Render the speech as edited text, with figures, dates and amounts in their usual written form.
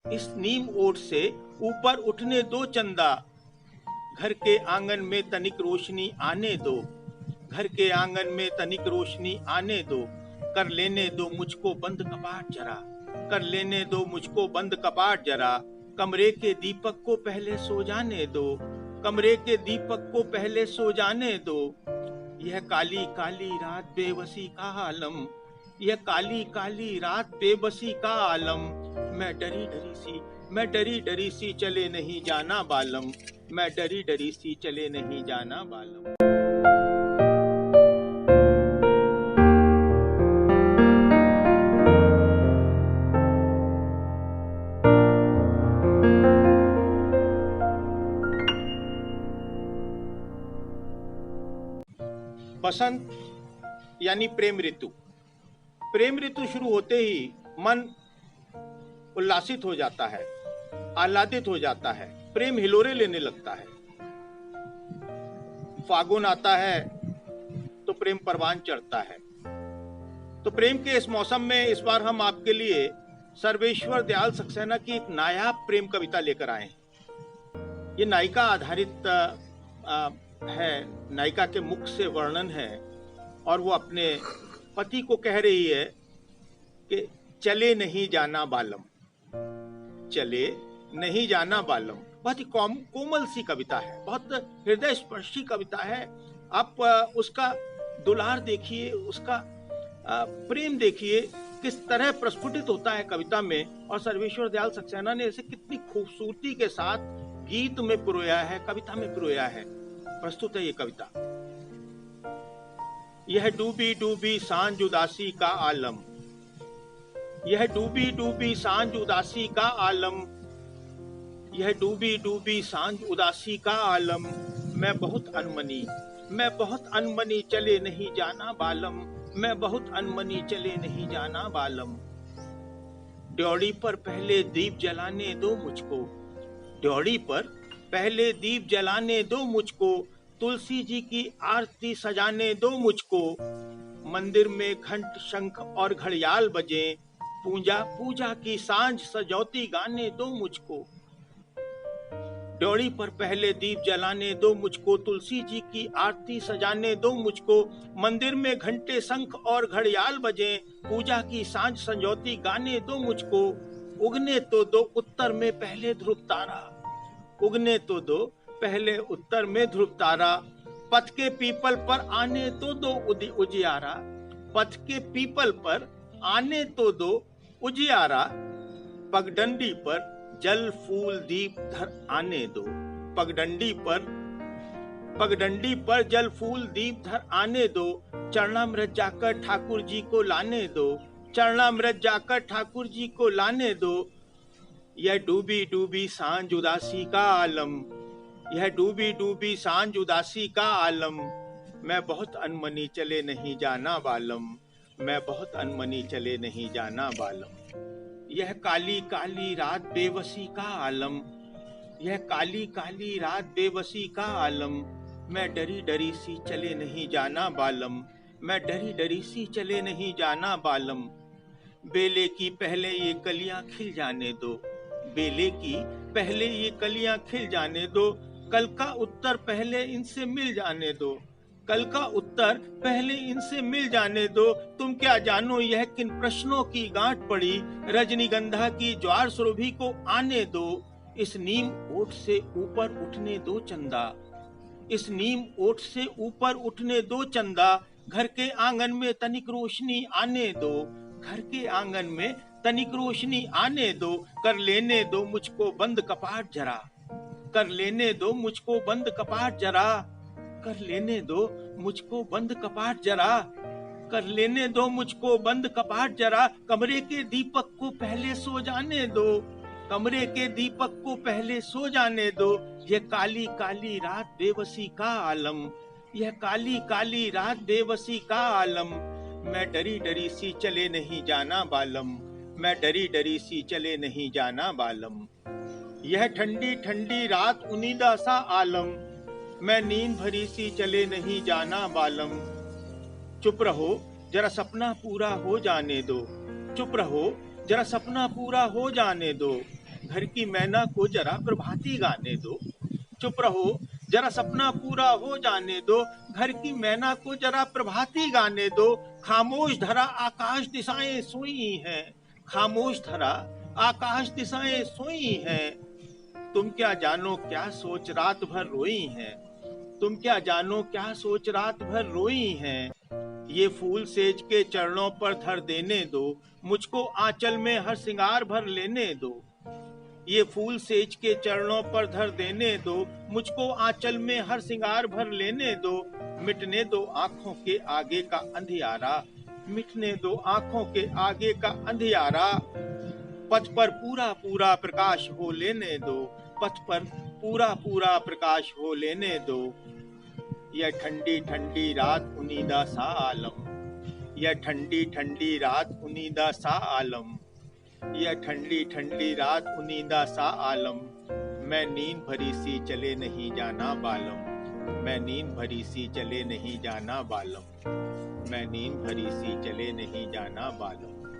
इस नीम ओट से ऊपर उठने दो चंदा, घर के आंगन में तनिक रोशनी आने दो, घर के आंगन में तनिक रोशनी आने दो, कर लेने दो मुझको बंद कपाट जरा, कर लेने दो मुझको बंद कपाट जरा, कमरे के दीपक को पहले सो जाने दो, कमरे के दीपक को पहले सो जाने दो। यह काली काली रात बेबसी का आलम, यह काली काली रात बेबसी का आलम, मैं डरी डरी सी चले नहीं जाना बालम, मैं डरी डरी सी चले नहीं जाना बालम। बसंत यानी प्रेम ऋतु। प्रेम ऋतु शुरू होते ही मन उल्लासित हो जाता है, आह्लादित हो जाता है, प्रेम हिलोरे लेने लगता है। फागुन आता है तो प्रेम परवान चढ़ता है। तो प्रेम के इस मौसम में इस बार हम आपके लिए सर्वेश्वर दयाल सक्सेना की एक नायाब प्रेम कविता लेकर आए हैं। ये नायिका आधारित है, नायिका के मुख से वर्णन है और वो अपने पति को कह रही है कि चले नहीं जाना बालम, चले नहीं जाना बालम। बहुत ही कोमल सी कविता है, बहुत हृदय स्पर्शी कविता है। आप उसका दुलार देखिए, उसका प्रेम देखिए किस तरह प्रस्फुटित होता है कविता में। और सर्वेश्वर दयाल सक्सेना ने इसे कितनी खूबसूरती के साथ गीत में पिरोया है, कविता में पिरोया है। प्रस्तुत है ये कविता। यह डूबी डूबी सांझ उदासी का आलम, यह डूबी डूबी सांझ उदासी का आलम, यह डूबी डूबी सांझ उदासी का आलम, मैं बहुत अनमनी चले नहीं जाना बालम, मैं बहुत अनमनी चले नहीं जाना बालम। ड्योढ़ी पर पहले दीप जलाने दो मुझको, ड्योढ़ी पर पहले दीप जलाने दो मुझको, तुलसी जी की आरती सजाने दो मुझको, मंदिर में घंट शंख और घड़ियाल बजे, पूजा की सांझ सजौती गाने दो मुझको। ड्योढ़ी पर पहले दीप जलाने दो मुझको, तुलसी जी की आरती सजाने दो मुझको, मंदिर में घंटे शंख और घड़ियाल बजे, पूजा की सांझ संजौती गाने दो मुझको। उगने तो दो उत्तर में पहले ध्रुव तारा, उगने तो दो पहले उत्तर में ध्रुव तारा, पथ के पीपल पर आने तो दो उजियारा, पथ के पीपल पर आने तो दो उजियारा, पगडंडी पर जल फूल दीप धर आने दो, पगडंडी पर जल फूल दीप धर आने दो, चरणामृत जाकर ठाकुर जी को लाने दो, चरणामृत जाकर ठाकुर जी को लाने दो। यह डूबी डूबी सांझ उदासी का आलम, यह डूबी डूबी सांझ उदासी का आलम, मैं बहुत अनमनी चले नहीं जाना बालम, मैं बहुत अनमनी चले नहीं जाना बालम। यह काली काली रात बेबसी का आलम, यह काली काली रात बेबसी का आलम, मैं डरी डरी सी चले नहीं जाना बालम, मैं डरी डरी सी चले नहीं जाना बालम। बेले की पहले ये कलियां खिल जाने दो, बेले की पहले ये कलियां खिल जाने दो, कल का उत्तर पहले इनसे मिल जाने दो, कल का उत्तर पहले इनसे मिल जाने दो। तुम क्या जानो यह किन प्रश्नों की गांठ पड़ी, रजनीगंधा की ज्वार सुरभि को आने दो। इस नीम ओट से ऊपर उठने दो चंदा, इस नीम ओट से ऊपर उठने दो चंदा, घर के आंगन में तनिक रोशनी आने दो, घर के आंगन में तनिक रोशनी आने दो, कर लेने दो मुझको बंद कपाट जरा, कर लेने दो मुझको बंद कपाट जरा, कर लेने दो मुझको बंद कपाट जरा, कर लेने दो मुझको बंद कपाट जरा, कमरे के दीपक को पहले सो जाने दो, कमरे के दीपक को पहले सो जाने दो। यह काली काली रात बेबसी का आलम, यह काली काली रात बेबसी का आलम, मैं डरी डरी सी चले नहीं जाना बालम, मैं डरी डरी सी चले नहीं जाना बालम। यह ठंडी ठंडी रात उनीदा सा आलम, मैं नींद भरी सी चले नहीं जाना बालम। चुप रहो जरा सपना पूरा हो जाने दो, चुप रहो जरा सपना पूरा हो जाने दो, घर की मैना को जरा प्रभाती गाने दो। चुप रहो, जरा सपना पूरा हो जाने दो। घर की मैना को जरा प्रभाती गाने दो। खामोश धरा आकाश दिशाएं सोई हैं। खामोश धरा आकाश दिशाएं सोई हैं। तुम क्या जानो क्या सोच रात भर रोई हैं। तुम क्या जानो क्या सोच रात भर रोई हैं। ये फूल सेज के चरणों पर धर देने दो। मुझको आंचल में हर सिंगार भर लेने दो। ये फूल सेज के चरणों पर धर देने दो। मुझको आंचल में हर सिंगार भर लेने दो। मिटने दो आंखों के आगे का अंधियारा। मिटने दो आंखों के आगे का अंधियारा। पथ पर पूरा पूरा प्रकाश हो लेने दो। पथ पर पूरा पूरा प्रकाश हो लेने दो। यह ठंडी ठंडी रात उनीदा सा आलम। यह ठंडी ठंडी रात उनीदा सा आलम। यह ठंडी ठंडी रात उनीदा सा आलम। मैं नींद भरी सी चले नहीं जाना बालम। मैं नींद भरी सी चले नहीं जाना बालम। मैं नींद भरी सी चले नहीं जाना बालम।